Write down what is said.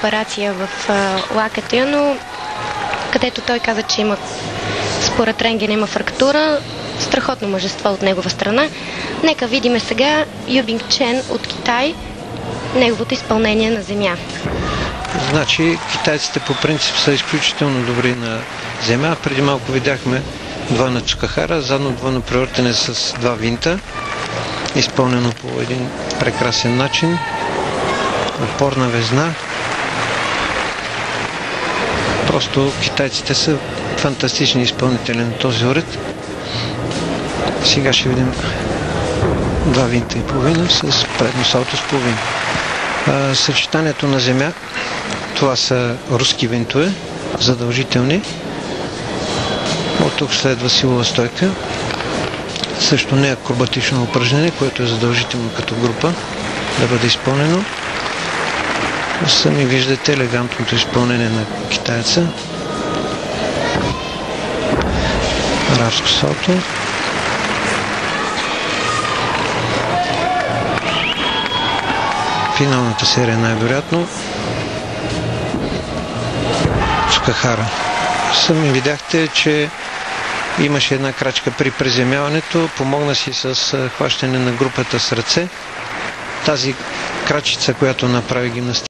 операция в лакътя, но където той каза, че има, според рентгена има фрактура. Страхотно мъжество от негова страна. Нека видим сега Юбинг Чен от Китай, неговото изпълнение на земя. Значи китайците по принцип са изключително добри на земя. Преди малко видяхме два на Цукахара, задно двойно превъртане с два винта, изпълнено по един прекрасен начин. Опорна везна. Просто китайците са фантастични изпълнители на този уред. Сега ще видим два винта и половина с предно салто с половина. Съчетанието на земя, това са руски винтове, задължителни. От тук следва силова стойка. Също не акробатично упражнение, което е задължително като група да бъде изпълнено. Сами виждате елегантното изпълнение на китайца. Арабско салто. Финалната серия най-вероятно Цукахара. Сами видяхте, че имаше една крачка при приземяването, помогна си с хващане на групата с ръце. Тази крачица, която направи гимнастика,